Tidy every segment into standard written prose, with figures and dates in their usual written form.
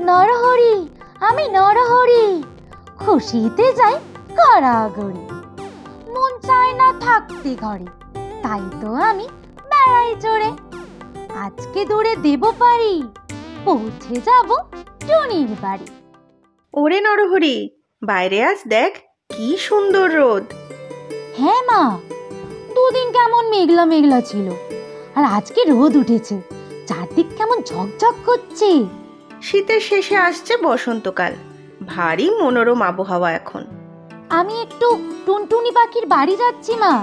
নরহরি, আমি নরহরি, খুশিতে যাই কারাগারে। মন চায় না থাকতে ঘরে, তাই তো আমি বেড়াই চড়ে। আজকে দূরে দেব পারি, পৌঁছে যাব টুনির বাড়ি। ওরে নরহরি, বাইরে আজ দেখ কি সুন্দর রোদ। হ্যাঁ মা, দুদিন কেমন মেঘলা মেঘলা ছিল, আর আজকে রোদ উঠেছে। চারদিক কেমন ঝকঝক করছে। শীতের শেষে আসছে বসন্তকাল, ভারী মনোরম আবহাওয়া এখন। আমি একটু টুনটুনি পাখির বাড়ি যাচ্ছি মা।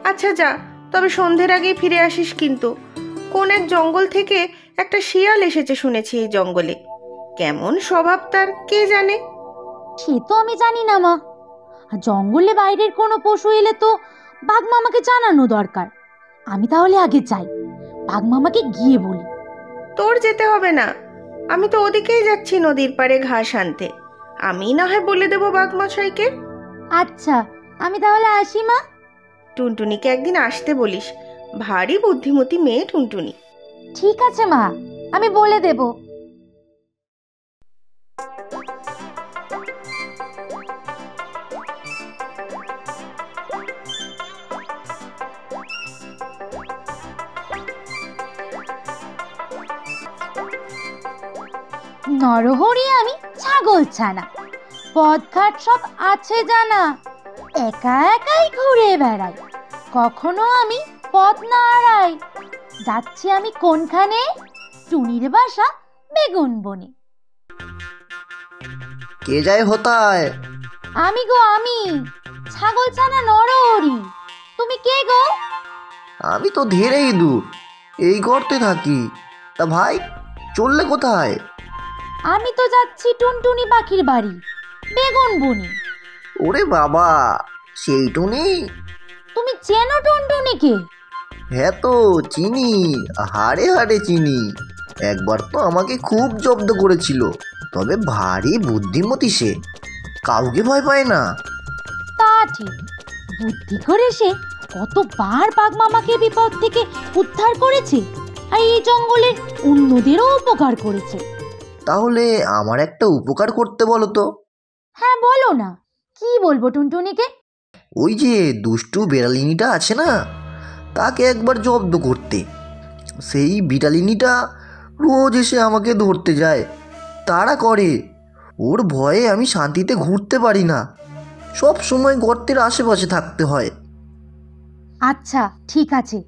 আচ্ছা যা, তবে সন্ধ্যের আগেই ফিরে আসিস কিন্তু। কোন এক জঙ্গল থেকে একটা শিয়াল এসেছে শুনেছি এই জঙ্গলে। কেমন স্বভাব তার কে জানে। সে তো আমি জানি না মা। জঙ্গলে বাইরের কোনো পশু এলে তো বাঘ মামাকে জানানো দরকার। আমি তাহলে আগে যাই, বাঘ মামাকে গিয়ে বলি। তোর যেতে হবে না, আমি তো ওদিকেই যাচ্ছি নদীর পাড়ে ঘাস আনতে। আমি না হয় বলে দেবো বাঘমশাইকে। আচ্ছা, আমি তাহলে আসি মা। টুনটুনিকে একদিন আসতে বলিস, ভারী বুদ্ধিমতী মেয়ে টুনটুনি। ঠিক আছে মা, আমি বলে দেব। নরহরি আমি ছাগল ছানা, পথঘাট সব আছে জানা। একা একাই ঘুরে বেড়াই, কখনো আমি পথ না হারাই। যাচ্ছি আমি কোনখানে, টুনির বাসা বেগুন বনে। কে যায় হোতায়? আমি গো আমি, ছাগল ছানা নরহরি। তুমি কে গো? আমি তো ধীরেই দূর, এই গর্তে থাকি। তা ভাই, চললে কোথায়? আমি তো যাচ্ছি টুনটুনি পাখির বাড়ি বেগুন বনে। ওরে বাবা, সেই টুনি? তুমি চেনো টুনটুনিকে? হ্যাঁ তো চিনি, হাড়ে হাড়ে চিনি। একবার তো আমাকে খুব জব্দ করেছিল। তবে ভারী বুদ্ধিমতী সে, কাউকে ভয় পায় না। তা ঠিক, বুদ্ধি করে সে কতবার বাঘ মামাকে বিপদ থেকে উদ্ধার করেছে, আর এই জঙ্গলের অন্যদেরও উপকার করেছে। তাহলে আমার একটা উপকার করতে বলো তো। হ্যাঁ বলো না, কি বলবো টুনটুনিকে? ওই যে দুষ্টু বিড়ালিনীটা আছে না, তাকে একবার জব্দ করতে। সেই বিড়ালিনীটা রোজ এসে আমাকে ধরতে যায়, তাড়া করে। ওর ভয়ে আমি শান্তিতে ঘুরতে পারি না, সব সময় গর্তের আশেপাশে থাকতে হয়। আচ্ছা ঠিক আছে,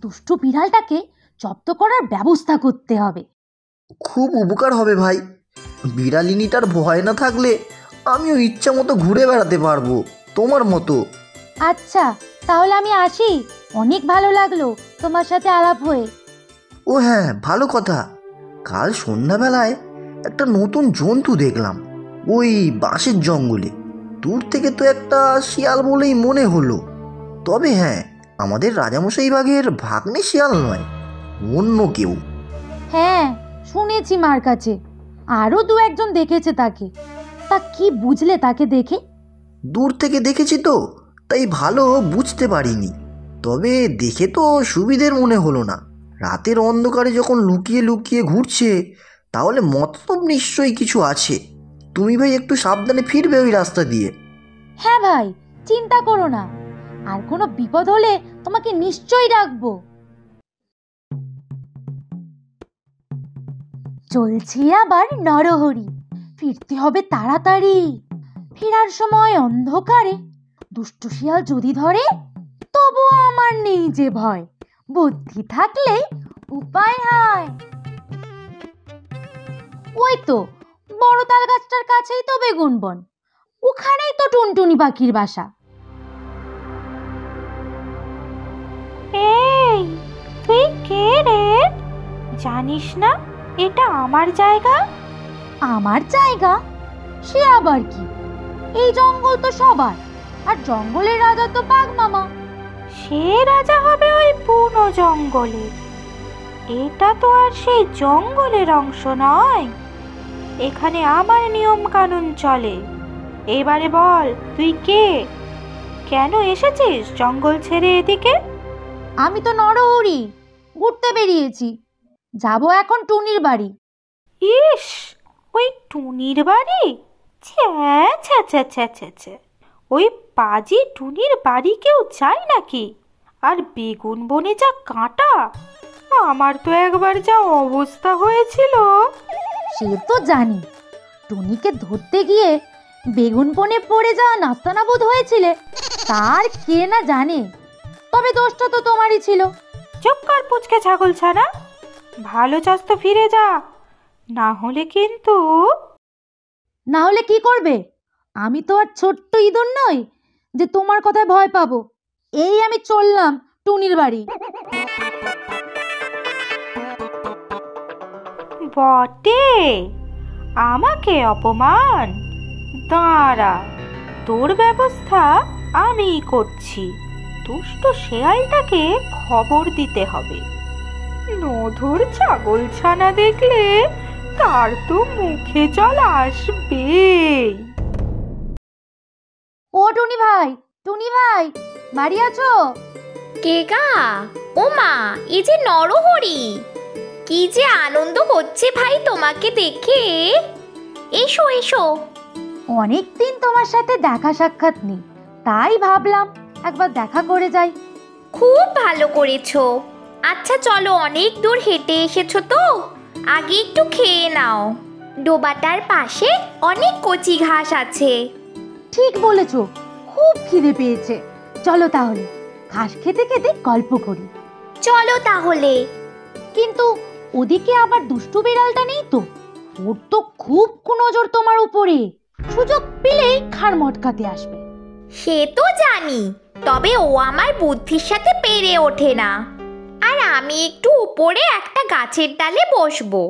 দুষ্টু বিড়ালটাকে জব্দ করার ব্যবস্থা করতে হবে। খুব উপকার হবে ভাই। বিড়ালিনীটার ভয় না থাকলে আমিও ইচ্ছা মতো ঘুরে বেড়াতে পারবো তোমার মতো। আচ্ছা তাহলে আমি আসি, অনেক ভালো লাগলো তোমার সাথে আলাপ হয়ে। ও হ্যাঁ, ভালো কথা। কাল সন্ধ্যাবেলায় একটা নতুন জন্তু দেখলাম ওই বাঁশের জঙ্গলে। দূর থেকে তো একটা শিয়াল বলেই মনে হলো। তবে হ্যাঁ, আমাদের রাজামশাই বাঘের ভাগ্নে শিয়াল নয়, অন্য কেউ। হ্যাঁ শুনেছি মার কাছে, আরো দু একজন দেখেছে তাকে। তা কি বুঝলে তাকে দেখে? দূর থেকে দেখেছি তো, তাই ভালো বুঝতে পারিনি। তবে দেখে তো সুবিধের মনে হলো না। রাতের অন্ধকারে যখন লুকিয়ে লুকিয়ে ঘুরছে, তাহলে মতলব নিশ্চয়ই কিছু আছে। তুমি ভাই একটু সাবধানে ফিরবে ওই রাস্তা দিয়ে। হ্যাঁ ভাই, চিন্তা করো না, আর কোনো বিপদ হলে তোমাকে নিশ্চয়ই ডাকবো। চলছি আবার নরহরি, ফিরতে হবে তাড়াতাড়ি। ফেরার সময় অন্ধকারে দুষ্টু শিয়াল যদি ধরে, তবুও আমার নেই যে ভয়, বুদ্ধি থাকলে উপায় হয়। ওই তো বড় তাল গাছটার কাছেই তো বেগুন বন, ওখানেই তো টুনটুনি পাখির বাসা। এই, তুই কে রে? জানিস না এটা আমার জায়গা? আমার জায়গা? সে আবার কি? এই জঙ্গল তো সবার, আর জঙ্গলের রাজা তো বাঘ মামা। সে রাজা হবে ওই বুনো জঙ্গলে, এটা তো আর সেই জঙ্গলের অংশ নয়। এখানে আমার নিয়ম কানুন চলে। এবারে বল, তুই কে? কেন এসেছিস জঙ্গল ছেড়ে এদিকে? আমি তো নরহরি, ঘুরতে বেরিয়েছি, যাব এখন টুনির বাড়ি। ইস, ওই টুনির বাড়ি? ছ্যা ছ্যা ছ্যা ছ্যা ছ্যা ছ্যা, ওই পাজি টুনির বাড়ি কেউ যায় নাকি? আর বেগুন বনে যা কাঁটা, আমার তো একবার যা অবস্থা হয়েছিল। সে তো জানি, টুনিকে ধরতে গিয়ে বেগুন বনে পড়ে যাওয়া নাস্তানাবুদ হয়েছিলে, তার কে না জানে। তবে দোষটা তো তোমারই ছিল। চুপ কর পুচকে ছাগল ছানা, ভালো চাস তো ফিরে যা, না হলে কিন্তু। না হলে কি করবে? আমি তো আর ছোট্ট ইঁদুর নই যে তোমার কথায় ভয় পাবো। এই আমি চললাম টুনির বাড়ি। বটে, আমাকে অপমান? দাঁড়া, তোর ব্যবস্থা আমিই করছি। দুষ্ট শেয়ালটাকে খবর দিতে হবে। নধর ছাগল ছানা দেখলে তার তো মুখে জল আসবেই। ও টুনি ভাই, টুনি ভাই, বাড়ি আছো? কে গা? ও মা, এই যে নরহরি, কি যে আনন্দ হচ্ছে ভাই তোমাকে দেখে। এসো এসো। অনেকদিন তোমার সাথে দেখা সাক্ষাৎ নেই, তাই ভাবলাম একবার দেখা করে যাই। খুব ভালো করেছো। আচ্ছা চলো, অনেক দূর হেঁটে এসেছো তো, আগে একটু খেয়ে নাও। ডোবাটার পাশে অনেক কচি ঘাস আছে। ঠিক বলেছো, খুব খিদে পেয়েছে। চলো তাহলে ঘাস খেতে খেতে গল্প করি। চলো তাহলে। কিন্তু ওদিকে আবার দুষ্টু বিড়ালটা নেই তো? ওর তো খুব কুনজর তোমার উপরে, সুযোগ পেলেই ঘাড় মটকাতে আসবে। সে তো জানি, তবে ও আমার বুদ্ধির সাথে পেরে ওঠে না। আর আমি একটু উপরে একটা গাছের ডালে বসবো।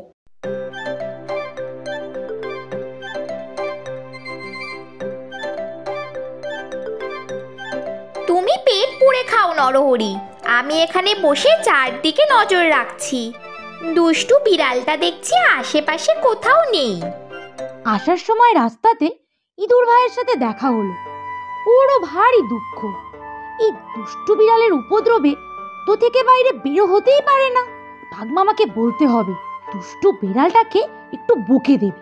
তুমি পেট পুড়ে খাও নরহরি, আমি এখানে বসে চারদিকে নজর রাখছি। দুষ্টু বিড়ালটা দেখছি আশেপাশে কোথাও নেই। আসার সময় রাস্তাতে ইঁদুর ভাইয়ের সাথে দেখা হলো। ওরও ভারী দুঃখ। এই দুষ্টু বিড়ালের উপদ্রবে তো থেকে বাইরে বেরো হতেই পারে না। ভাগমামাকে বলতে হবে দুষ্টু বিড়ালটাকে একটু বকে দেবে।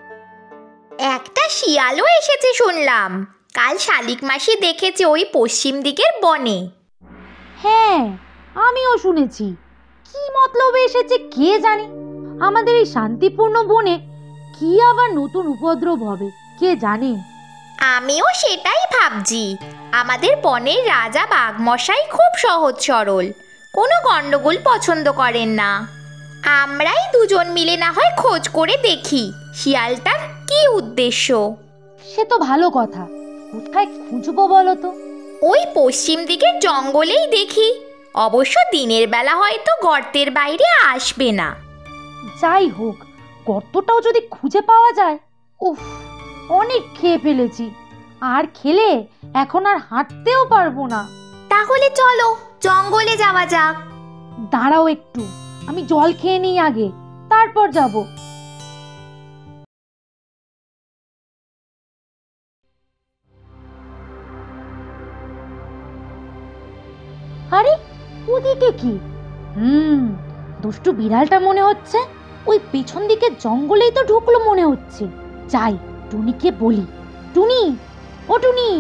একটা শিয়ালও এসেছে শুনলাম, কাল শালিক মাসি দেখেছে ওই পশ্চিম দিকের বনে। হ্যাঁ, আমিও শুনেছি। কি মতলবে এসেছে কে জানে। আমাদের এই শান্তিপূর্ণ বনে কি আবার নতুন উপদ্রব হবে কে জানে। আমিও সেটাই ভাবছি। আমাদের বনের রাজা বাঘমশাই খুব সহজ সরল, কোনো গন্ডগোল পছন্দ করেন না। আমরাই দুজন মিলে না হয় খোঁজ করে দেখি শিয়ালটার কি উদ্দেশ্য। সে তো ভালো কথা। কোথায় খুঁজবো বলো তো? ওই পশ্চিম দিকের জঙ্গলেই দেখি। অবশ্য দিনের বেলা হয়তো গর্তের বাইরে আসবে না। যাই হোক, গর্তটাও যদি খুঁজে পাওয়া যায়। উফ, অনেক খেয়ে ফেলেছি, আর খেলে এখন আর হাঁটতেও পারবো না। তাহলে চলো জঙ্গলে যাওয়া যাক। দাঁড়াও একটু, আমি জল খেয়ে নিই আগে, তারপর যাব। আরে ওদিকে কি? দুষ্টু বিড়ালটা মনে হচ্ছে ওই পেছন দিকে জঙ্গলেই তো ঢুকলো মনে হচ্ছে। যাই, টুনিকে বলি। টুনি, ও টুনি।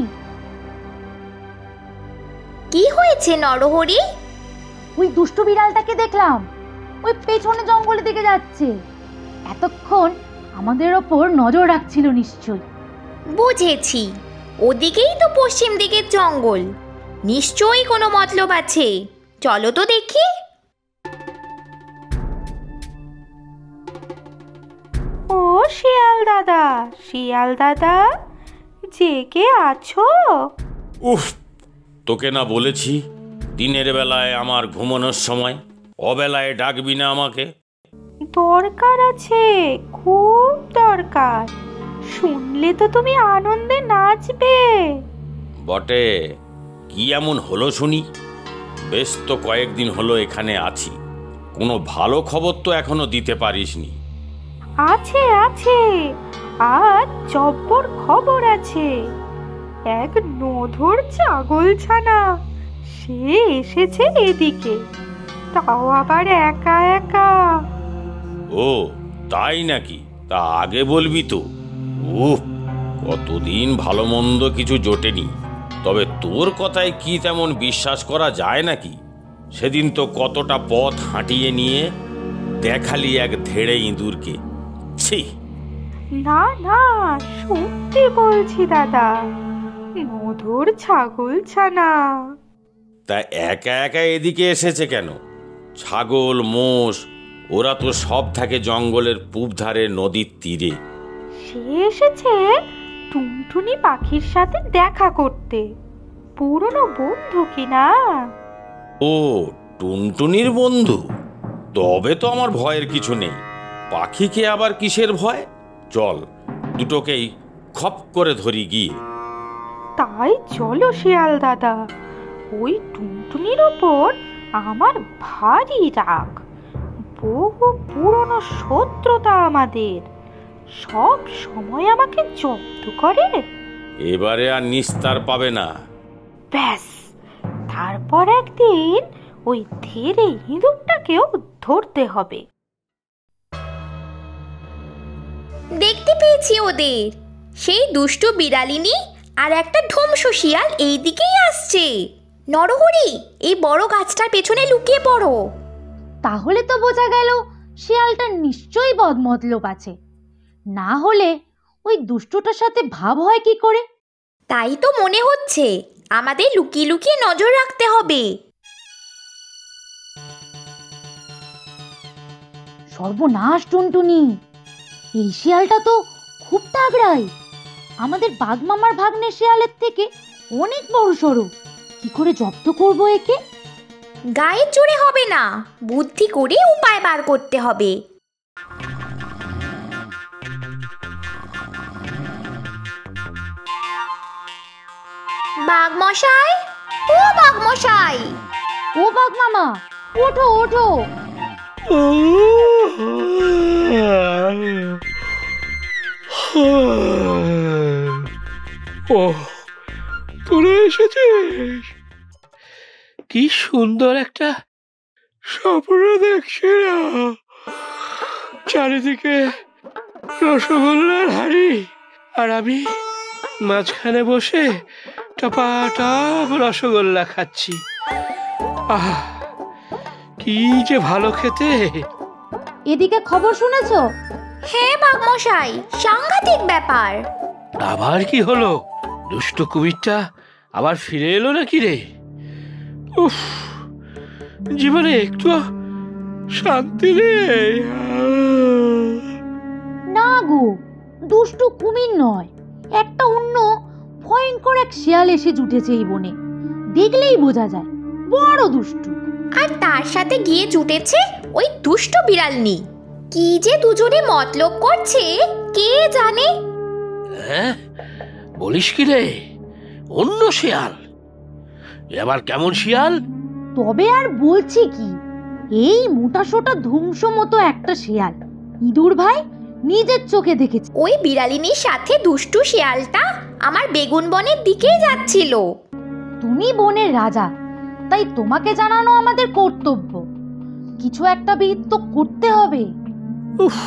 কি হয়েছে নরহরি? ওই দুষ্টু বিড়ালটাকে দেখলাম, ওই পেছনে জঙ্গলের দিকে যাচ্ছে। এতক্ষণ আমাদের ওপর নজর রাখছিল নিশ্চয়। বুঝেছি, ওদিকেই তো পশ্চিম দিকের জঙ্গল, নিশ্চয়ই কোনো মতলব আছে। চলো তো দেখি। ও শিয়াল দাদা, শিয়াল দাদা, জেগে আছো? উফ, তোকে না বলেছি দিনের বেলায় আমার ঘুমানোর সময়, অবেলায় ডাকবি না আমাকে। দরকার আছে, খুব দরকার। শুনলে তো তুমি আনন্দে নাচবে। বটে, কি এমন হলো শুনি? বেশ তো কয়েকদিন হলো এখানে আছি, কোনো ভালো খবর তো এখনো দিতে পারিসনি। আছে আছে, আজ জব্বর খবর আছে। এক নধর ছাগল ছানা সে এসেছে এদিকে, তাও আবার একা একা। ও তাই নাকি? তা আগে বলবি তো। উফ, কতদিন ভালো মন্দ কিছু জোটেনি, তবে তোর কথায় কি তেমন বিশ্বাস করা যায় নাকি? সেদিন তো কতটা পথ হাঁটিয়ে নিয়ে দেখালি এক ধেড়ে ইঁদুরকে। ছি! না না, সত্যি বলছি দাদা, মধুর ছাগল ছানা। তা একা একা এদিকে এসেছে কেন? ছাগল মোষ ওরা তো সব থাকে জঙ্গলের পূব ধারে নদীর তীরে। সে এসেছে টুনটুনি পাখির সাথে দেখা করতে, পুরনো বন্ধু কিনা। ও, টুনটুনির বন্ধু? তবে তো আমার ভয়ের কিছু নেই। পাখিকে আবার কিসের ভয়? চল, দুটোকেই খপ করে ধরি গিয়ে। তাই চলো শিয়াল দাদা, ওই টুনটুনির ওপর আমার ভারী রাগ। বহু পুরনো শত্রুতা আমাদের, সব সময় আমাকে জব্দ করে। এবারে আর নিস্তার পাবে না। ব্যাস, তারপর একদিন ওই ধীরে ইঁদুরটাকেও ধরতে হবে। দেখতে পেয়েছি ওদের, সেই দুষ্টু বিড়ালিনী আর একটা ধ্বংস শিয়াল এই দিকেই আসছে। নরহরি, এই বড় গাছটার পেছনে লুকিয়ে পড়ো। তাহলে তো বোঝা গেল শিয়ালটা নিশ্চয়ই বদমতলব আছে, না হলে ওই দুষ্টটার সাথে ভাব হয় কি করে? তাই তো মনে হচ্ছে আমাদের লুকিয়ে লুকিয়ে নজর রাখতে হবে। সর্বনাশ টুনটুনি, এই শিয়ালটা তো খুব তাগড়াই, আমাদের বাঘমামার ভাগ্নে শিয়ালের থেকে অনেক বড় সড়ো। কি করে জব্দ করব একে? গায়ের জোরে হবে না, বুদ্ধি করে উপায় বার করতে হবে। বাঘমশাই, ও বাঘমশাই! ও বাঘমামা, ওঠো ওঠো। ও, তোরা এসেছিস? কি সুন্দর একটা স্বপ্ন দেখছি না। চারিদিকে রসগোল্লার হাড়ি, আর আমি মাঝখানে বসে টপাটপ রসগোল্লা খাচ্ছি। আহ, কি যে ভালো খেতে। এদিকে খবর শুনেছো? হ্যাঁ বাঘমশাই, সাংঘাতিক ব্যাপার। আবার কি হলো? দুষ্ট কুমিরটা আবার ফিরে এলো নাকি রে? উফ, জীবনে একটু শান্তি নেই। না গো, দুষ্টু কুমির নয়, একটা অন্য ভয়ঙ্কর এক শিয়াল এসে জুটেছে এই বনে। দেখলেই বোঝা যায় বড় দুষ্টু। আর তার সাথে গিয়ে জুটেছে ওই দুষ্ট বিড়ালনি। কি যে দুজনে মতলব করছে কে জানে। হ্যাঁ, বলিস কি রে? অন্য শিয়াল? এবার কেমন শিয়াল? তবে আর বলছি কি, এই মোটা সোটা ধুমস মতো একটা শিয়াল ইঁদুর ভাই নিজের চোখে দেখেছে। ওই বিড়ালিনীর সাথে দুষ্টু শিয়ালটা আমার বেগুন বনের দিকেই যাচ্ছিল। তুমি বনের রাজা, তাই তোমাকে জানানো আমাদের কর্তব্য। কিছু একটা বিহিত তো করতে হবে। উফ,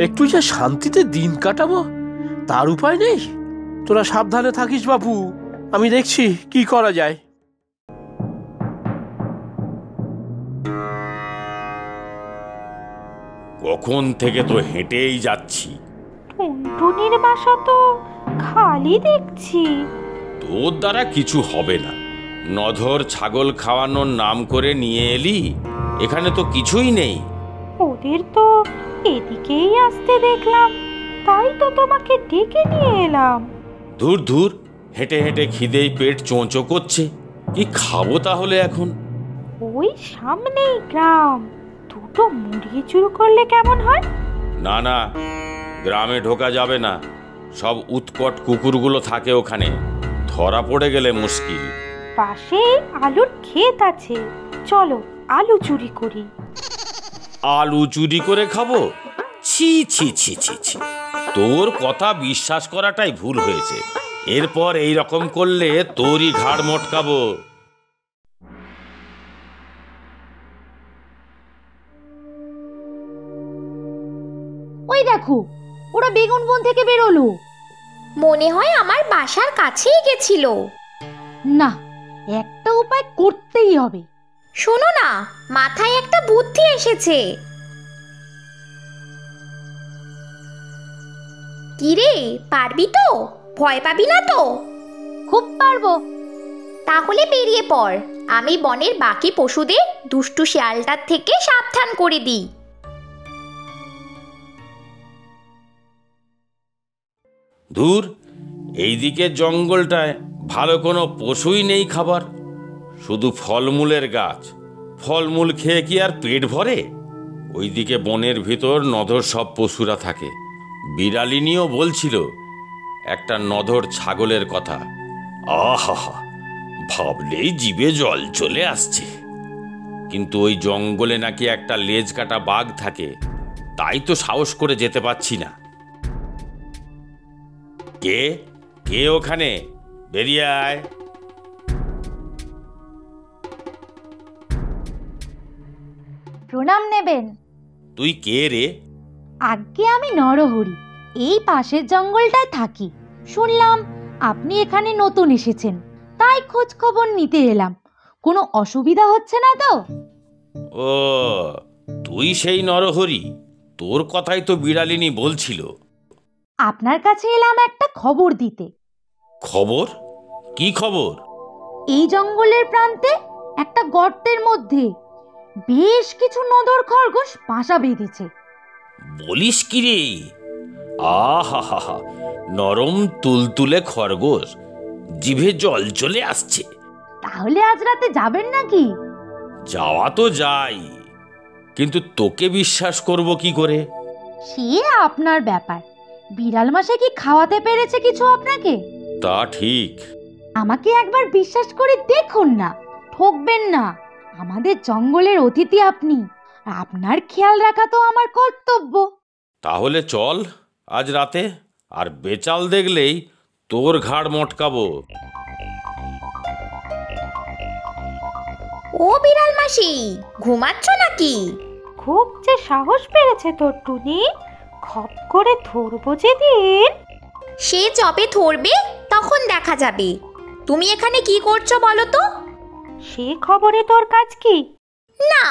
একটু যে শান্তিতে দিন কাটাবো তার উপায় নেই। তোরা সাবধানে থাকিস বাবু, আমি দেখছি কি করা যায়। কখন থেকে তো হেঁটেই যাচ্ছি। টুনটুনির বাসা তো খালি দেখছি। তোর দ্বারা কিছু হবে না। নধর ছাগল খাওয়ানোর নাম করে নিয়ে এলি, এখানে তো কিছুই নেই। ওদের তো এদিকেই আসতে দেখলাম, তাই তো তোমাকে ডেকে নিয়ে এলাম। ধুর ধুর, হেঁটে হেঁটে খিদেই পেট চোঁচো করছে। কি খাবো তাহলে এখন? ওই সামনেই গ্রাম, দুটো মুড়ি চুরু করলে কেমন হয়? না না, গ্রামে ঢোকা যাবে না। সব উৎকট কুকুরগুলো থাকে ওখানে, ধরা পড়ে গেলে মুশকিল। পাশে আলুর ক্ষেত আছে, চলো আলু চুরি করি। আলু চুরি করে খাবো? ছি ছি ছি ছি ছি, তোর কথা বিশ্বাস করাটাই ভুল হয়েছে। এরপর এই রকম করলে তোরই ঘাড় মটকাবো। ওই দেখো, ওরা বেগুন বন থেকে বেরোলো। মনে হয় আমার বাসার কাছেই গেছিল। না, একটা উপায় করতেই হবে। শোনো না, মাথায় একটা বুদ্ধি এসেছে। কিরে, পারবি তো? ভয় পাবি না তো? খুব পারবো। তাহলে বেরিয়ে পড়, আমি বনের বাকি পশুদের দুষ্টু শিয়ালটার থেকে সাবধান করে দিই। ধুর, এইদিকে জঙ্গলটায় ভালো কোনো পশুই নেই খাবার, শুধু ফলমূলের গাছ। ফলমূল খেয়ে কি আর পেট ভরে? ওইদিকে বনের ভিতর নধর সব পশুরা থাকে। বিড়ালিনীও বলছিল একটা নধর ছাগলের কথা। আহা, ভাবলেই জিভে জল চলে আসছে। কিন্তু ওই জঙ্গলে নাকি একটা লেজ কাটা বাঘ থাকে, তাই তো সাহস করে যেতে পারছি না। কে কে ওখানে? বেরিয়ে আয়। প্রণাম নেবেন। তুই কে রে? আগে আমি নরহরি, এই পাশের জঙ্গলটায় থাকি। শুনলাম আপনি এখানে নতুন এসেছেন, তাই খোঁজ খবর নিতে এলাম। কোনো অসুবিধা হচ্ছে না তো? ও, তুই সেই নরহরি? তোর কথাই তো বিড়ালিনী বলছিল। আপনার কাছে এলাম একটা খবর দিতে। খবর? কি খবর? এই জঙ্গলের প্রান্তে একটা গর্তের মধ্যে বেশ কিছু নধর খরগোশ বাসা বেঁধেছে। বলিস কি রে? আহা, নরম তুলতুলে খরগোশ, জিভে জল চলে আসছে। তাহলে আজ রাতে যাবেন নাকি? যাওয়া তো যাই, কিন্তু তোকে বিশ্বাস করব কি করে? সে আপনার ব্যাপার। বিড়াল মাসে কি খাওয়াতে পেরেছে কিছু আপনাকে? তা ঠিক। আমাকে একবার বিশ্বাস করে দেখুন না, ঠকবেন না। আমাদের জঙ্গলের অতিথি আপনি, আপনার খেয়াল রাখা তো আমার কর্তব্য। তাহলে চল আজ রাতে, আর বেচাল দেখলেই তোর ঘাড় মটকাবো। ও বিড়াল মাসি, ঘুমাচ্ছ নাকি? খুব যে সাহস বেড়েছে তোর টুনি, খপ করে ধরবো যেদিন। সে যবে ধরবে তখন দেখা যাবে। তুমি এখানে কি করছো বলো তো? সে খবরে তোর কাজ কি? না,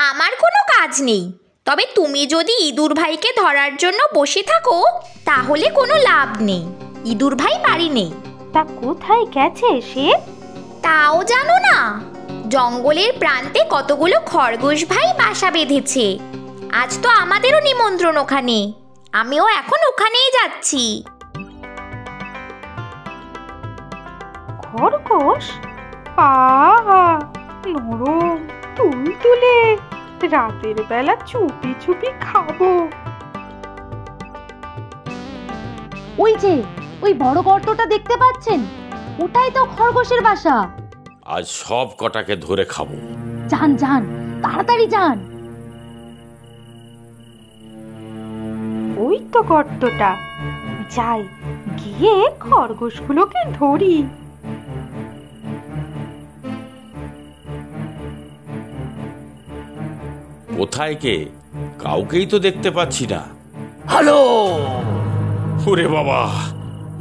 আমার কোনো কাজ নেই। তবে তুমি যদি ইঁদুর ভাইকে ধরার জন্য বসে থাকো, তাহলে কোনো লাভ নেই। ইঁদুর ভাই বাড়ি নেই। তা কোথায় গেছে সে? তাও জানো না? জঙ্গলের প্রান্তে কতগুলো খরগোশ ভাই বাসা বেঁধেছে। আজ তো আমাদেরও নিমন্ত্রণ ওখানে, আমিও এখন ওখানেই যাচ্ছি। খরগোশ? আহা, নরম তুলতুলে, রাতের বেলা চুপি চুপি খাবো। ওই যে ওই বড় গর্তটা দেখতে পাচ্ছেন, ওটাই তো খরগোশের বাসা। আজ সব কটাকে ধরে খাবো। যান যান, তাড়াতাড়ি যান। ওই তো গর্তটা, যাই গিয়ে খরগোশগুলোকে ধরি। কোথায় কে? কাউকেই তো দেখতে পাচ্ছি না। হ্যালো! ওরে বাবা,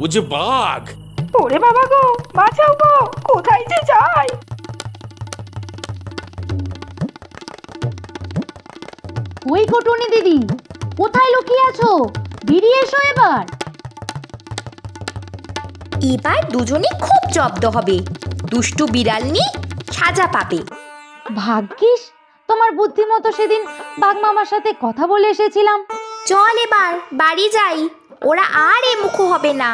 ও যে বাঘ! ওরে বাবা গো, বাঁচাও গো, কোথায় যে যাই। ওই কোটুনি দিদি, কোথায় লুকিয়ে আছো? বেরিয়ে এসো এবার। এবার দুজনে খুব জব্দ হবে। দুষ্টু বিড়ালনি সাজা পাবে। ভাগ্যিস তোমার বুদ্ধিমতো সেদিন বাঘ মামার সাথে কথা বলে এসেছিলাম। চল এবার বাড়ি যাই, ওরা আর এ মুখো হবে না।